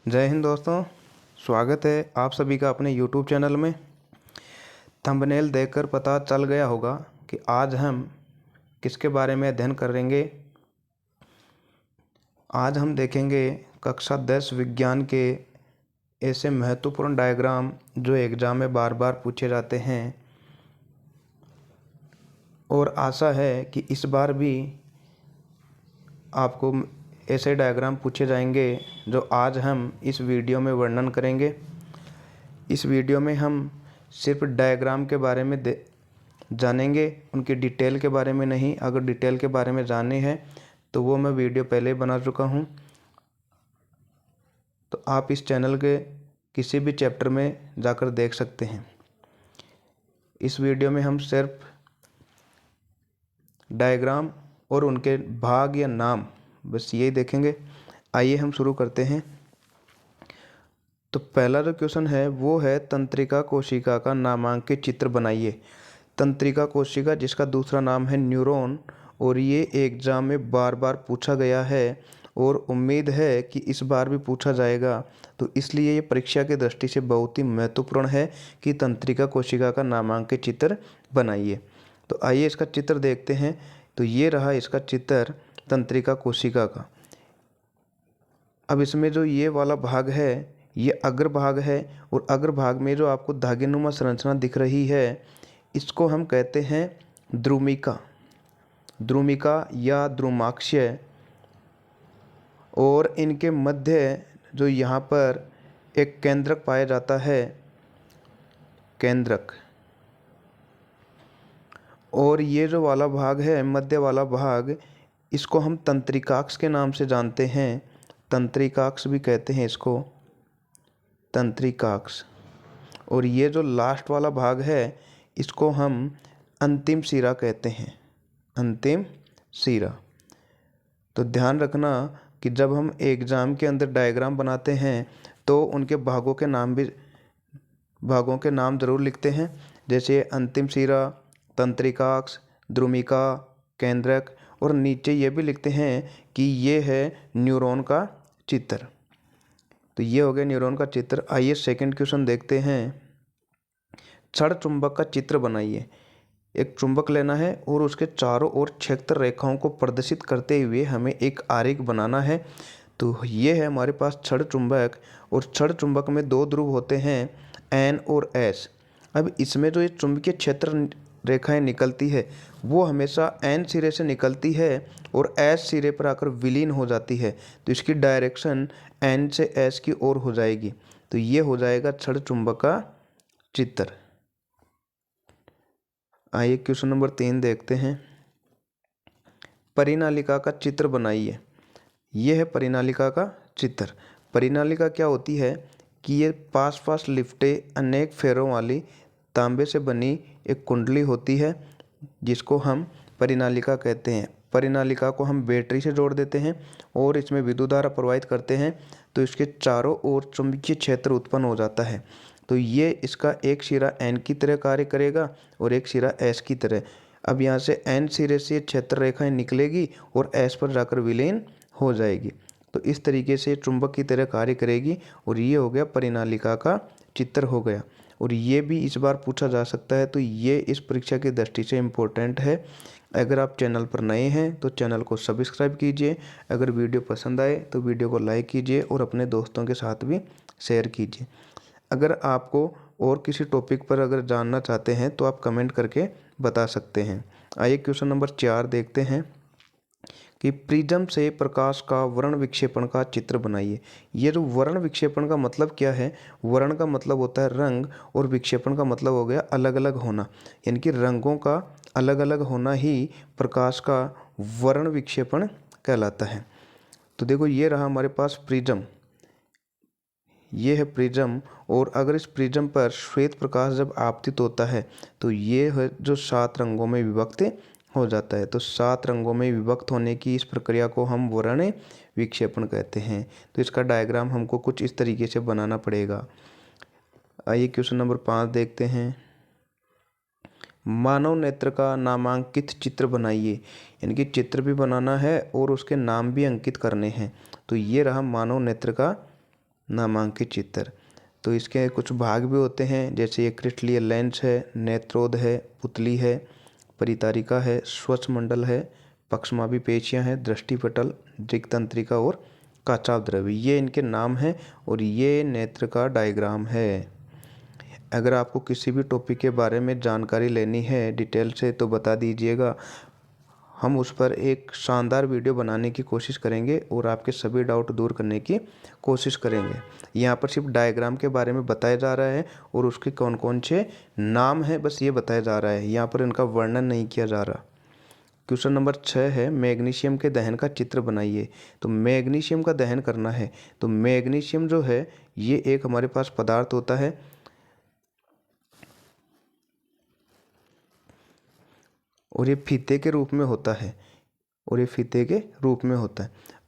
जय हिंद दोस्तों। स्वागत है आप सभी का अपने YouTube चैनल में। थंबनेल देखकर पता चल गया होगा कि आज हम किसके बारे में अध्ययन करेंगे। आज हम देखेंगे कक्षा 10 विज्ञान के ऐसे महत्वपूर्ण डायग्राम जो एग्ज़ाम में बार बार पूछे जाते हैं, और आशा है कि इस बार भी आपको ऐसे डायग्राम पूछे जाएंगे जो आज हम इस वीडियो में वर्णन करेंगे। इस वीडियो में हम सिर्फ डायग्राम के बारे में जानेंगे, उनकी डिटेल के बारे में नहीं। अगर डिटेल के बारे में जाननी है तो वो मैं वीडियो पहले बना चुका हूँ, तो आप इस चैनल के किसी भी चैप्टर में जाकर देख सकते हैं। इस वीडियो में हम सिर्फ डायग्राम और उनके भाग या नाम बस यही देखेंगे। आइए हम शुरू करते हैं। तो पहला जो क्वेश्चन है वो है तंत्रिका कोशिका का नामांकित चित्र बनाइए। तंत्रिका कोशिका जिसका दूसरा नाम है न्यूरॉन, और ये एग्जाम में बार बार पूछा गया है और उम्मीद है कि इस बार भी पूछा जाएगा। तो इसलिए ये परीक्षा की दृष्टि से बहुत ही महत्वपूर्ण है कि तंत्रिका कोशिका का नामांकित चित्र बनाइए। तो आइए इसका चित्र देखते हैं। तो ये रहा इसका चित्र तंत्रिका कोशिका का। अब इसमें जो ये वाला भाग है ये अग्रभाग है, और अग्रभाग में जो आपको धागेनुमा संरचना दिख रही है इसको हम कहते हैं द्रुमिका, द्रुमिका या द्रुमाक्षय। और इनके मध्य जो यहाँ पर एक केंद्रक पाया जाता है, केंद्रक। और ये जो वाला भाग है मध्य वाला भाग, इसको हम तंत्रिकाक्ष के नाम से जानते हैं। तंत्रिकाक्ष भी कहते हैं इसको, तंत्रिकाक्ष। और ये जो लास्ट वाला भाग है इसको हम अंतिम सिरा कहते हैं, अंतिम सिरा। तो ध्यान रखना कि जब हम एग्ज़ाम के अंदर डायग्राम बनाते हैं तो उनके भागों के नाम ज़रूर लिखते हैं, जैसे अंतिम सिरा, तंत्रिकाक्ष, द्रुमिका, केंद्रक। और नीचे ये भी लिखते हैं कि ये है न्यूरॉन का चित्र। तो ये हो गया न्यूरॉन का चित्र। आइए सेकंड क्वेश्चन देखते हैं। क्षण चुंबक का चित्र बनाइए। एक चुंबक लेना है और उसके चारों ओर क्षेत्र रेखाओं को प्रदर्शित करते हुए हमें एक आरेख बनाना है। तो ये है हमारे पास क्षण चुंबक, और क्षण चुंबक में दो ध्रुव होते हैं, एन और एस। अब इसमें जो ये चुंबकीय क्षेत्र रेखाएं निकलती है वो हमेशा एन सिरे से निकलती है और एस सिरे पर आकर विलीन हो जाती है। तो इसकी डायरेक्शन एन से एस की ओर हो जाएगी। तो ये हो जाएगा क्षण चुंबक का चित्र। आइए क्वेश्चन नंबर 3 देखते हैं। परिनालिका का चित्र बनाइए। यह है परिनालिका का चित्र। परिनालिका क्या होती है कि ये पास पास लिपटे अनेक फेरों वाली तांबे से बनी एक कुंडली होती है जिसको हम परिनालिका कहते हैं। परिनालिका को हम बैटरी से जोड़ देते हैं और इसमें विद्युत धारा प्रवाहित करते हैं, तो इसके चारों ओर चुंबकीय क्षेत्र उत्पन्न हो जाता है। तो ये इसका एक सिरा एन की तरह कार्य करेगा और एक सिरा एस की तरह। अब यहाँ से एन सिरे से क्षेत्र रेखाएं निकलेगी और एस पर जाकर विलीन हो जाएगी। तो इस तरीके से चुंबक की तरह कार्य करेगी, और ये हो गया परिनालिका का चित्र हो गया। और ये भी इस बार पूछा जा सकता है, तो ये इस परीक्षा की दृष्टि से इम्पोर्टेंट है। अगर आप चैनल पर नए हैं तो चैनल को सब्सक्राइब कीजिए। अगर वीडियो पसंद आए तो वीडियो को लाइक कीजिए और अपने दोस्तों के साथ भी शेयर कीजिए। अगर आपको और किसी टॉपिक पर अगर जानना चाहते हैं तो आप कमेंट करके बता सकते हैं। आइए क्वेश्चन नंबर 4 देखते हैं कि प्रिज्म से प्रकाश का वर्ण विक्षेपण का चित्र बनाइए। ये जो वर्ण विक्षेपण का मतलब क्या है, वर्ण का मतलब होता है रंग और विक्षेपण का मतलब हो गया अलग अलग होना, यानी कि रंगों का अलग अलग होना ही प्रकाश का वर्ण विक्षेपण कहलाता है। तो देखो ये रहा हमारे पास प्रिज्म, ये है प्रिज्म। और अगर इस प्रिज्म पर श्वेत प्रकाश जब आपतित होता है तो ये है जो 7 रंगों में विभक्त हो जाता है। तो 7 रंगों में विभक्त होने की इस प्रक्रिया को हम वर्ण विक्षेपण कहते हैं। तो इसका डायग्राम हमको कुछ इस तरीके से बनाना पड़ेगा। आइए क्वेश्चन नंबर 5 देखते हैं। मानव नेत्र का नामांकित चित्र बनाइए, यानी कि चित्र भी बनाना है और उसके नाम भी अंकित करने हैं। तो ये रहा मानव नेत्र का नामांकित चित्र। तो इसके कुछ भाग भी होते हैं, जैसे ये क्रिस्टलीय लेंस है, नेत्रोद है, पुतली है, परितारिका है, श्वसमंडल है, पक्षमापी पेशियाँ हैं, दृष्टिपटल, दिक्तंत्रिका और काचाव द्रव्य, ये इनके नाम हैं और ये नेत्र का डायग्राम है। अगर आपको किसी भी टॉपिक के बारे में जानकारी लेनी है डिटेल से तो बता दीजिएगा, हम उस पर एक शानदार वीडियो बनाने की कोशिश करेंगे और आपके सभी डाउट दूर करने की कोशिश करेंगे। यहाँ पर सिर्फ डायग्राम के बारे में बताया जा रहा है और उसके कौन कौन से नाम हैं बस ये बताया जा रहा है, यहाँ पर इनका वर्णन नहीं किया जा रहा। क्वेश्चन नंबर 6 है, मैग्नीशियम के दहन का चित्र बनाइए। तो मैग्नीशियम का दहन करना है, तो मैग्नीशियम जो है ये एक हमारे पास पदार्थ होता है और ये फीते के रूप में होता है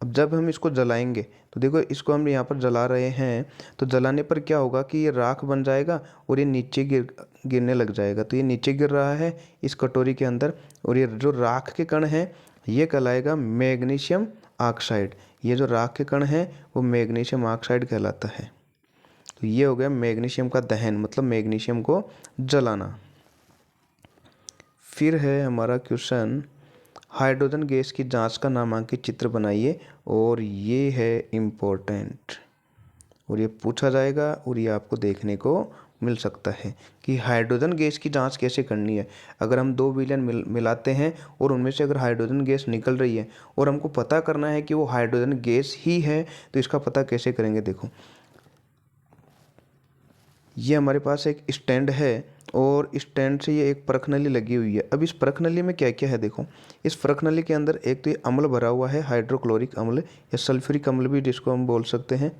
अब जब हम इसको जलाएंगे तो देखो इसको हम यहाँ पर जला रहे हैं, तो जलाने पर क्या होगा कि ये राख बन जाएगा और ये नीचे गिरने लग जाएगा। तो ये नीचे गिर रहा है इस कटोरी के अंदर और ये जो राख के कण हैं ये कहलाएगा मैग्नीशियम ऑक्साइड। ये जो राख के कण हैं वो मैग्नीशियम ऑक्साइड कहलाता है। तो ये हो गया मैग्नीशियम का दहन, मतलब मैग्नीशियम को जलाना। फिर है हमारा क्वेश्चन, हाइड्रोजन गैस की जांच का नामांकित चित्र बनाइए, और ये है इम्पोर्टेंट और ये पूछा जाएगा और ये आपको देखने को मिल सकता है कि हाइड्रोजन गैस की जांच कैसे करनी है। अगर हम दो विलयन मिलाते हैं और उनमें से अगर हाइड्रोजन गैस निकल रही है और हमको पता करना है कि वो हाइड्रोजन गैस ही है, तो इसका पता कैसे करेंगे। देखो ये हमारे पास एक स्टैंड है और स्टैंड से ये एक परख नली लगी हुई है। अब इस परख नली में क्या क्या है, देखो इस परख नली के अंदर एक तो ये अम्ल भरा हुआ है, हाइड्रोक्लोरिक अम्ल या सल्फ्यूरिक अम्ल भी जिसको हम बोल सकते हैं।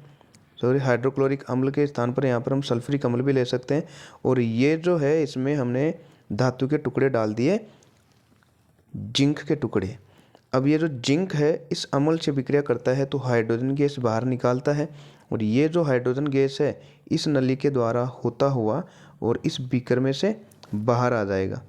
सॉरी, हाइड्रोक्लोरिक अम्ल के स्थान पर यहाँ पर हम सल्फ्यूरिक अम्ल भी ले सकते हैं। और ये जो है इसमें हमने धातु के टुकड़े डाल दिए, जिंक के टुकड़े। अब ये जो जिंक है इस अम्ल से विक्रिया करता है तो हाइड्रोजन गैस बाहर निकालता है, और ये जो हाइड्रोजन गैस है इस नली के द्वारा होता हुआ और इस बीकर में से बाहर आ जाएगा।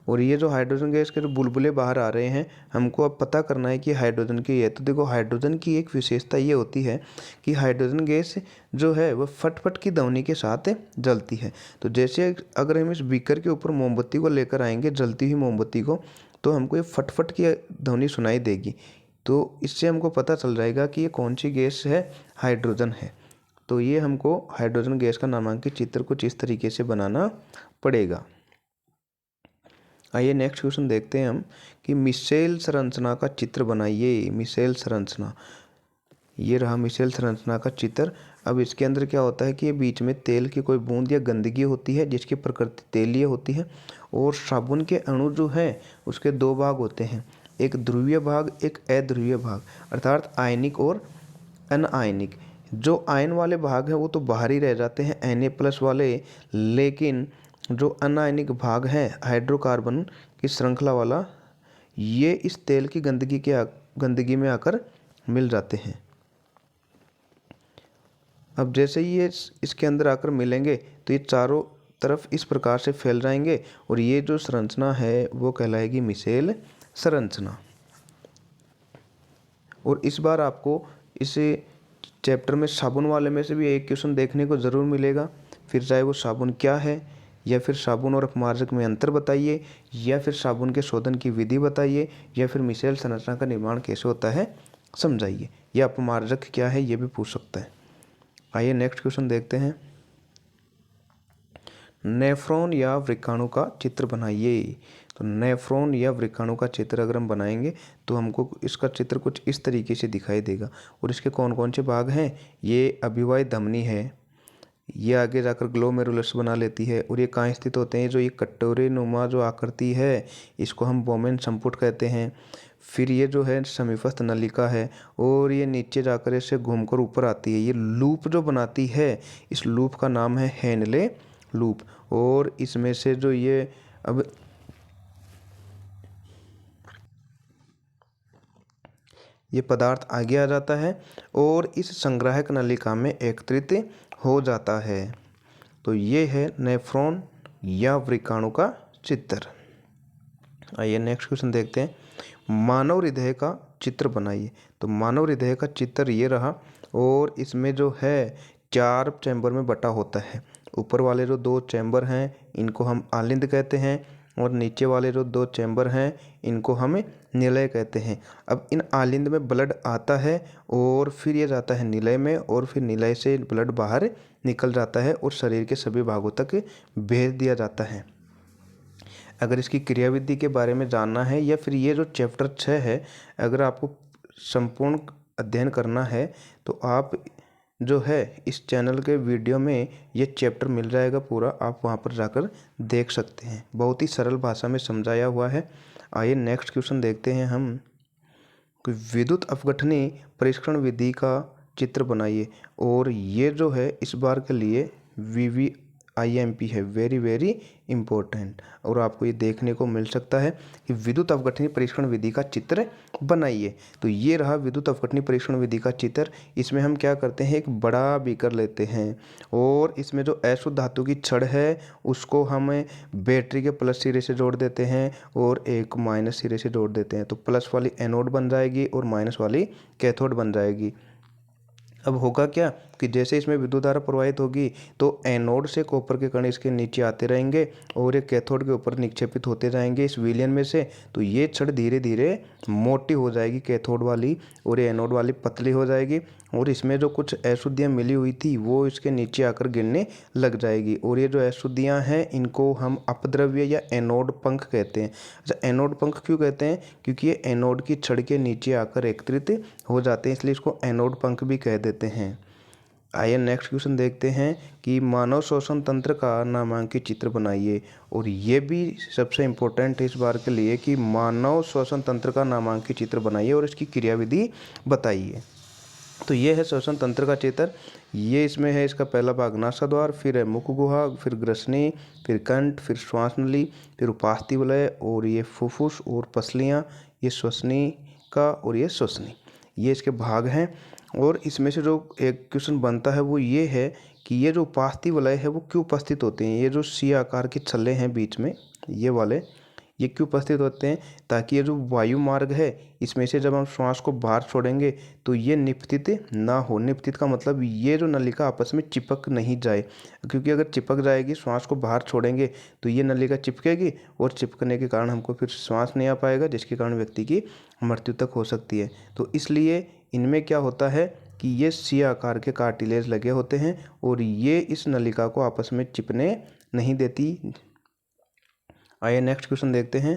और ये जो हाइड्रोजन गैस के जो बुलबुले बाहर आ रहे हैं, हमको अब पता करना है कि हाइड्रोजन की है। तो देखो हाइड्रोजन की एक विशेषता ये होती है कि हाइड्रोजन गैस जो है वह फटफट की ध्वनि के साथ जलती है। तो जैसे अगर हम इस बीकर के ऊपर मोमबत्ती को लेकर आएंगे, जलती हुई मोमबत्ती को, तो हमको ये फटफट की ध्वनि सुनाई देगी। तो इससे हमको पता चल जाएगा कि ये कौन सी गैस है, हाइड्रोजन है। तो ये हमको हाइड्रोजन गैस का नामांकित चित्र कुछ इस तरीके से बनाना पड़ेगा। आइए नेक्स्ट क्वेश्चन देखते हैं हम कि मिशेल संरचना का चित्र बनाइए। मिशेल संरचना, ये रहा मिशेल संरचना का चित्र। अब इसके अंदर क्या होता है कि ये बीच में तेल की कोई बूंद या गंदगी होती है जिसकी प्रकृति तेलीय होती है, और साबुन के अणु जो हैं उसके दो भाग होते हैं, एक ध्रुवीय भाग, एक अध्रुवीय भाग, अर्थात आयनिक और अनआयनिक। जो आयन वाले भाग हैं वो तो बाहर ही रह जाते हैं Na+ वाले, लेकिन जो अनायनिक भाग है हाइड्रोकार्बन की श्रृंखला वाला, ये इस तेल की गंदगी में आकर मिल जाते हैं। अब जैसे ही ये इसके अंदर आकर मिलेंगे तो ये चारों तरफ इस प्रकार से फैल जाएंगे और ये जो संरचना है वो कहलाएगी मिशेल संरचना। और इस बार आपको इस चैप्टर में साबुन वाले में से भी एक क्वेश्चन देखने को ज़रूर मिलेगा, फिर चाहे वो साबुन क्या है, या फिर साबुन और अपमार्जक में अंतर बताइए, या फिर साबुन के शोधन की विधि बताइए, या फिर मिशेल संरचना का निर्माण कैसे होता है समझाइए, या अपमार्जक क्या है ये भी पूछ सकता है। आइए नेक्स्ट क्वेश्चन देखते हैं। नेफ्रॉन या वृक्काणु का चित्र बनाइए। तो नेफ्रॉन या वृक्काणु का चित्र अगर हम बनाएंगे तो हमको इसका चित्र कुछ इस तरीके से दिखाई देगा। और इसके कौन कौन से भाग हैं, ये अभिवाही धमनी है, ये आगे जाकर ग्लोमेरुलस बना लेती है, और ये कहाँ स्थित होते हैं, जो ये कटोरे नुमा जो आकृति है इसको हम बोमेन संपुट कहते हैं। फिर ये जो है समीपस्थ नलिका है, और ये नीचे जाकर इसे घूमकर ऊपर आती है, ये लूप जो बनाती है इस लूप का नाम है हेनले लूप। और इसमें से जो ये अब ये पदार्थ आगे आ जाता है और इस संग्राहक नलिका में एकत्रित हो जाता है। तो ये है नेफ्रॉन या वृक्काणु का चित्र। आइए नेक्स्ट क्वेश्चन देखते हैं। मानव हृदय का चित्र बनाइए। तो मानव हृदय का चित्र ये रहा, और इसमें जो है 4 चैम्बर में बटा होता है। ऊपर वाले जो 2 चैम्बर हैं इनको हम आलिंद कहते हैं और नीचे वाले जो 2 चैम्बर हैं इनको हम निलय कहते हैं। अब इन आलिंद में ब्लड आता है और फिर ये जाता है निलय में और फिर निलय से ब्लड बाहर निकल जाता है और शरीर के सभी भागों तक भेज दिया जाता है। अगर इसकी क्रियाविधि के बारे में जानना है या फिर ये जो चैप्टर 6 है अगर आपको संपूर्ण अध्ययन करना है तो आप जो है इस चैनल के वीडियो में ये चैप्टर मिल जाएगा पूरा, आप वहाँ पर जाकर देख सकते हैं। बहुत ही सरल भाषा में समझाया हुआ है। आइए नेक्स्ट क्वेश्चन देखते हैं हम। विद्युत अपघटनी परीक्षण विधि का चित्र बनाइए। और ये जो है इस बार के लिए VVIMP है, वेरी वेरी इम्पोर्टेंट। और आपको ये देखने को मिल सकता है कि विद्युत अपघटनी परीक्षण विधि का चित्र बनाइए। तो ये रहा विद्युत अपघटनी परीक्षण विधि का चित्र। इसमें हम क्या करते हैं, एक बड़ा बीकर लेते हैं और इसमें जो अशुद्ध धातु की छड़ है उसको हम बैटरी के प्लस सिरे से जोड़ देते हैं और एक माइनस सिरे से जोड़ देते हैं। तो प्लस वाली एनोड बन जाएगी और माइनस वाली कैथोड बन जाएगी। अब होगा क्या कि जैसे इसमें विद्युत धारा प्रवाहित होगी तो एनोड से कॉपर के कण इसके नीचे आते रहेंगे और ये कैथोड के ऊपर निक्षेपित होते जाएंगे इस विलयन में से। तो ये छड़ धीरे धीरे मोटी हो जाएगी कैथोड वाली और ये एनोड वाली पतली हो जाएगी और इसमें जो कुछ अशुद्धियाँ मिली हुई थी वो इसके नीचे आकर गिरने लग जाएगी। और ये जो अशुद्धियाँ हैं इनको हम अपद्रव्य या एनोड पंख कहते हैं। अच्छा, एनोड पंख क्यों कहते हैं? क्योंकि ये एनोड की छड़ के नीचे आकर एकत्रित हो जाते हैं, इसलिए इसको एनोड पंख भी कह देते हैं। आइए नेक्स्ट क्वेश्चन देखते हैं कि मानव श्वसन तंत्र का नामांकित चित्र बनाइए। और ये भी सबसे इम्पोर्टेंट है इस बार के लिए कि मानव श्वसन तंत्र का नामांकित चित्र बनाइए और इसकी क्रियाविधि बताइए। तो ये है श्वसन तंत्र का चित्र। ये इसमें है इसका पहला भाग नासाद्वार, फिर है मुख गुहा, फिर ग्रसनी, फिर कंठ, फिर श्वास नली, फिर उपास्थि वलय और ये फुफ्फुस और पसलियाँ, ये श्वसनिका और ये श्वसनी, ये इसके भाग हैं। और इसमें से जो एक क्वेश्चन बनता है वो ये है कि ये जो उपास्थि वलय है वो क्यों उपस्थित होते हैं। ये जो सी आकार के छल्ले हैं बीच में ये वाले, ये क्यों उपस्थित होते हैं? ताकि ये जो वायु मार्ग है इसमें से जब हम श्वास को बाहर छोड़ेंगे तो ये निपतित ना हो। निपतित का मतलब ये जो नलिका आपस में चिपक नहीं जाए, क्योंकि अगर चिपक जाएगी श्वास को बाहर छोड़ेंगे तो ये नलिका चिपकेगी और चिपकने के कारण हमको फिर श्वास नहीं आ पाएगा, जिसके कारण व्यक्ति की मृत्यु तक हो सकती है। तो इसलिए इनमें क्या होता है कि ये सी आकार के कार्टिलेज लगे होते हैं और ये इस नलिका को आपस में चिपने नहीं देती। आइए नेक्स्ट क्वेश्चन देखते हैं।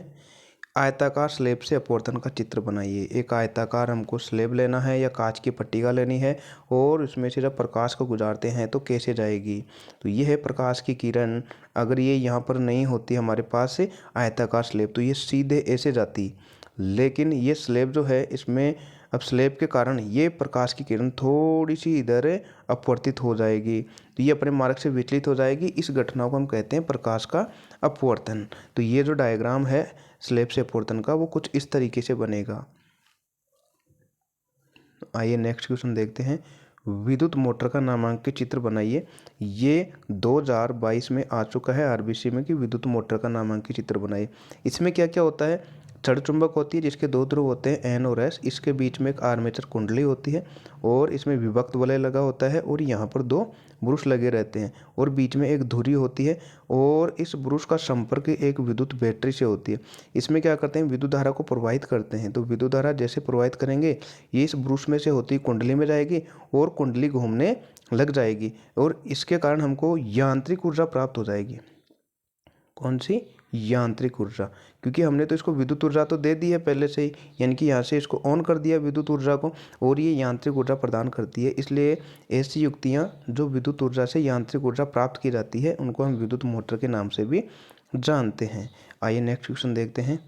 आयताकार स्लेब से अपवर्तन का चित्र बनाइए। एक आयताकार हमको स्लेब लेना है या कांच की पट्टिका लेनी है और उसमें से जब प्रकाश को गुजारते हैं तो कैसे जाएगी। तो ये है प्रकाश की किरण। अगर ये यहाँ पर नहीं होती हमारे पास से आयताकार स्लेब तो ये सीधे ऐसे जाती, लेकिन ये स्लेब जो है इसमें अब स्लेब के कारण ये प्रकाश की किरण थोड़ी सी इधर अपवर्तित हो जाएगी, तो ये अपने मार्ग से विचलित हो जाएगी। इस घटना को हम कहते हैं प्रकाश का अपवर्तन। तो ये जो डायग्राम है स्लेब से अपवर्तन का वो कुछ इस तरीके से बनेगा। आइए नेक्स्ट क्वेश्चन देखते हैं। विद्युत मोटर का नामांकित चित्र बनाइए। ये 2022 में आ चुका है RBC में कि विद्युत मोटर का नामांकित चित्र बनाइए। इसमें क्या क्या होता है? छड़ चुंबक होती है जिसके 2 ध्रुव होते हैं N और S, इसके बीच में एक आर्मेचर कुंडली होती है और इसमें विभक्त वलय लगा होता है और यहाँ पर 2 ब्रुश लगे रहते हैं और बीच में एक धुरी होती है और इस ब्रुश का संपर्क एक विद्युत बैटरी से होती है। इसमें क्या करते हैं, विद्युत धारा को प्रवाहित करते हैं। तो विद्युत धारा जैसे प्रवाहित करेंगे ये इस ब्रुश में से होती कुंडली में जाएगी और कुंडली घूमने लग जाएगी और इसके कारण हमको यांत्रिक ऊर्जा प्राप्त हो जाएगी। कौन सी? यांत्रिक ऊर्जा। क्योंकि हमने तो इसको विद्युत ऊर्जा तो दे दी है पहले से ही, यानी कि यहाँ से इसको ऑन कर दिया विद्युत ऊर्जा को और ये यांत्रिक ऊर्जा प्रदान करती है। इसलिए ऐसी युक्तियाँ जो विद्युत ऊर्जा से यांत्रिक ऊर्जा प्राप्त की जाती है उनको हम विद्युत मोटर के नाम से भी जानते हैं। आइए नेक्स्ट क्वेश्चन देखते हैं।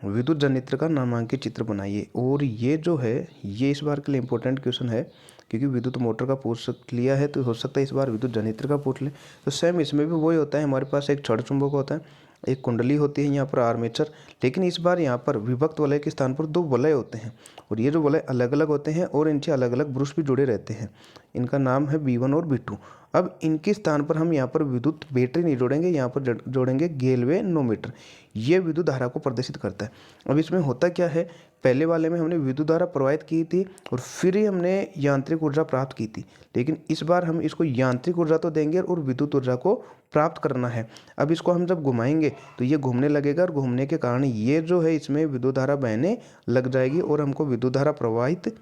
विद्युत जनित्र का नामांकित चित्र बनाइए। और ये जो है ये इस बार के लिए इम्पोर्टेंट क्वेश्चन है, क्योंकि विद्युत मोटर का पूछ लिया है तो हो सकता है इस बार विद्युत जनित्र का पूछ ले। तो सेम इसमें भी वही होता है, हमारे पास एक छड़ चुंबक होता है, एक कुंडली होती है, यहाँ पर आर्मेचर, लेकिन इस बार यहाँ पर विभक्त वलय के स्थान पर 2 वलय होते हैं और ये जो वलय अलग अलग होते हैं और इनसे अलग अलग ब्रुश भी जुड़े रहते हैं। इनका नाम है B1 और B2। अब इनके स्थान पर हम यहाँ पर विद्युत बैटरी नहीं जोड़ेंगे, यहाँ पर जोड़ेंगे गेलवेनोमीटर। ये विद्युत धारा को प्रदर्शित करता है। अब इसमें होता क्या है, पहले वाले में हमने विद्युत धारा प्रवाहित की थी और फिर ही हमने यांत्रिक ऊर्जा प्राप्त की थी, लेकिन इस बार हम इसको यांत्रिक ऊर्जा तो देंगे और विद्युत ऊर्जा को प्राप्त करना है। अब इसको हम जब घुमाएंगे तो ये घूमने लगेगा और घूमने के कारण ये जो है इसमें विद्युत धारा बहने लग जाएगी और हमको विद्युत धारा प्रवाहित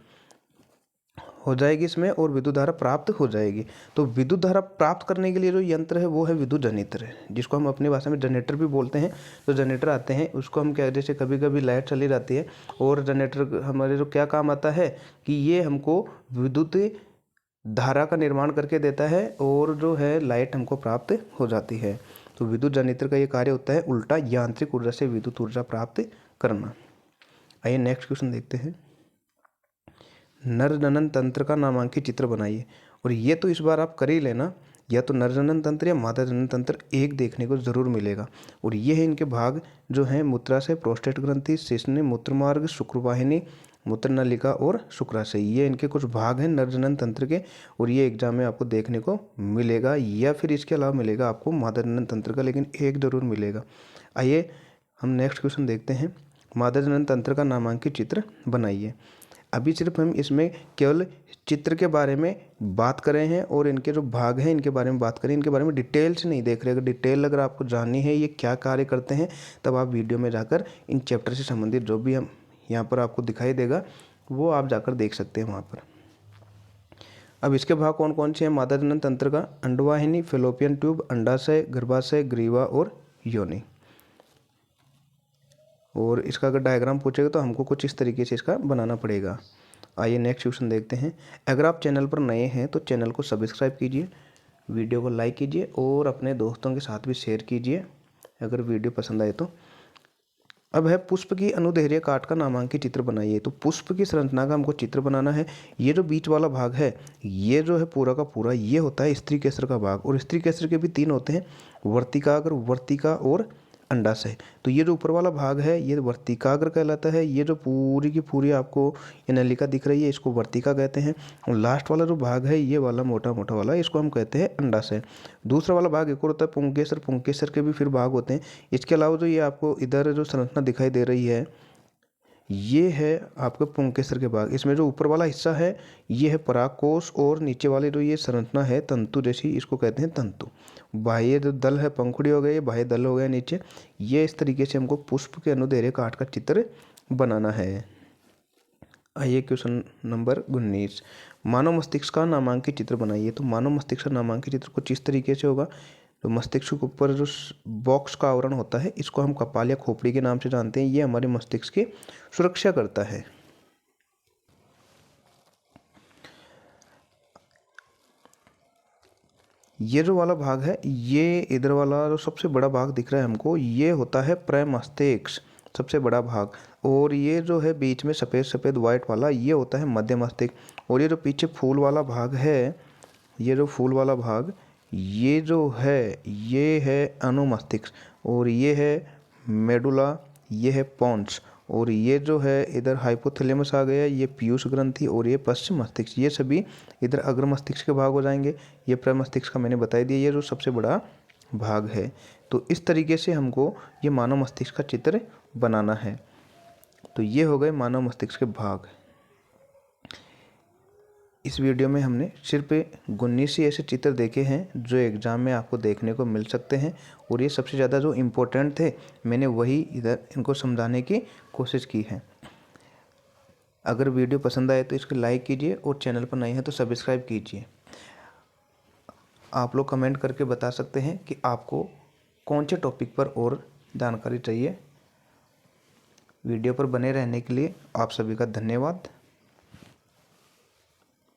हो जाएगी इसमें और विद्युत धारा प्राप्त हो जाएगी। तो विद्युत धारा प्राप्त करने के लिए जो यंत्र है वो है विद्युत जनरेटर, जिसको हम अपनी भाषा में जनरेटर भी बोलते हैं। तो जनरेटर आते हैं, उसको हम क्या, जैसे कभी कभी लाइट चली जाती है और जनरेटर हमारे जो क्या काम आता है कि ये हमको विद्युत धारा का निर्माण करके देता है और जो है लाइट हमको प्राप्त हो जाती है। तो विद्युत जनरेटर का ये कार्य होता है उल्टा यांत्रिक ऊर्जा से विद्युत ऊर्जा प्राप्त करना। आइए नेक्स्ट क्वेश्चन देखते हैं। नर जनन तंत्र का नामांकित चित्र बनाइए। और ये तो इस बार आप कर ही लेना, या तो नर जनन तंत्र या मादा जनन तंत्र एक देखने को जरूर मिलेगा। और ये है इनके भाग जो हैं मूत्राशय, प्रोस्टेट ग्रंथि, शिश्न, मूत्रमार्ग, शुक्रवाहिनी, मूत्रनलिका और शुक्राशय। ये इनके कुछ भाग हैं नर जनन तंत्र के और ये एग्जाम में आपको देखने को मिलेगा, या फिर इसके अलावा मिलेगा आपको मादा जनन तंत्र का, लेकिन एक जरूर मिलेगा। आइए हम नेक्स्ट क्वेश्चन देखते हैं। मादा जनन तंत्र का नामांकित चित्र बनाइए। अभी सिर्फ हम इसमें केवल चित्र के बारे में बात कर रहे हैं और इनके जो भाग हैं इनके बारे में बात करें, इनके बारे में डिटेल से नहीं देख रहे। अगर डिटेल अगर आपको जाननी है ये क्या कार्य करते हैं, तब आप वीडियो में जाकर इन चैप्टर से संबंधित जो भी हम यहाँ पर आपको दिखाई देगा वो आप जाकर देख सकते हैं वहाँ पर। अब इसके भाग कौन कौन से हैं मादा जनन तंत्र का? अंडवाहिनी, फेलोपियन ट्यूब, अंडाशय, गर्भाशय, ग्रीवा और योनि। और इसका अगर डायग्राम पूछेगा तो हमको कुछ इस तरीके से इसका बनाना पड़ेगा। आइए नेक्स्ट क्वेश्चन देखते हैं। अगर आप चैनल पर नए हैं तो चैनल को सब्सक्राइब कीजिए, वीडियो को लाइक कीजिए और अपने दोस्तों के साथ भी शेयर कीजिए अगर वीडियो पसंद आए तो। अब है पुष्प की अनुदैर्घ्य काट का नामांकित चित्र बनाइए। तो पुष्प की संरचना का हमको चित्र बनाना है। ये जो बीच वाला भाग है ये जो है पूरा का पूरा ये होता है स्त्री केसर का भाग, और स्त्री केसर के भी तीन होते हैं, वर्तिकाग्र, वर्तिका और अंडाशय। तो ये जो ऊपर वाला भाग है ये वर्तिकाग्र कहलाता है। ये जो पूरी की पूरी आपको ये नलिका दिख रही है इसको वर्तिका कहते हैं। और लास्ट वाला जो भाग है ये वाला मोटा मोटा वाला इसको हम कहते हैं अंडाशय। दूसरा वाला भाग एक और होता है पुंकेसर, पुंकेसर के भी फिर भाग होते हैं। इसके अलावा जो ये आपको इधर जो संरचना दिखाई दे रही है ये है आपके पुंकेसर के भाग। इसमें जो ऊपर वाला हिस्सा है ये है परागकोश और नीचे वाले जो ये संरचना है तंतु जैसी इसको कहते हैं तंतु। बाह्य जो दल है पंखुड़ी हो गई, बाह्य दल हो गया नीचे। ये इस तरीके से हमको पुष्प के अनुदैर्घ्य काट का चित्र बनाना है। आइए क्वेश्चन नंबर 19। मानव मस्तिष्क का नामांकित चित्र बनाइए। तो मानव मस्तिष्क का नामांकित चित्र कुछ इस तरीके से होगा। तो मस्तिष्क के ऊपर जो बॉक्स का आवरण होता है इसको हम कपाल या खोपड़ी के नाम से जानते हैं। ये हमारे मस्तिष्क की सुरक्षा करता है। ये जो वाला भाग है ये इधर वाला जो सबसे बड़ा भाग दिख रहा है हमको ये होता है प्रमस्तिष्क, सबसे बड़ा भाग। और ये जो है बीच में सफ़ेद सफ़ेद वाइट वाला ये होता है मध्य मस्तिष्क। और ये जो पीछे फूल वाला भाग है, ये जो फूल वाला भाग ये जो है ये है अनुमस्तिष्क। और ये है मेडुला, ये है पोन्स। और ये जो है इधर हाइपोथैलेमस आ गया, ये पीयूष ग्रंथि और ये पश्चिम मस्तिष्क। ये सभी इधर अग्र मस्तिष्क के भाग हो जाएंगे। ये प्रमस्तिष्क का मैंने बता दिया, ये जो सबसे बड़ा भाग है। तो इस तरीके से हमको ये मानव मस्तिष्क का चित्र बनाना है। तो ये हो गए मानव मस्तिष्क के भाग। इस वीडियो में हमने सिर्फ 19 ही ऐसे चित्र देखे हैं जो एग्ज़ाम में आपको देखने को मिल सकते हैं, और ये सबसे ज़्यादा जो इम्पोर्टेंट थे मैंने वही इधर इनको समझाने की कोशिश की है। अगर वीडियो पसंद आए तो इसको लाइक कीजिए और चैनल पर नए हैं तो सब्सक्राइब कीजिए। आप लोग कमेंट करके बता सकते हैं कि आपको कौन से टॉपिक पर और जानकारी चाहिए। वीडियो पर बने रहने के लिए आप सभी का धन्यवाद।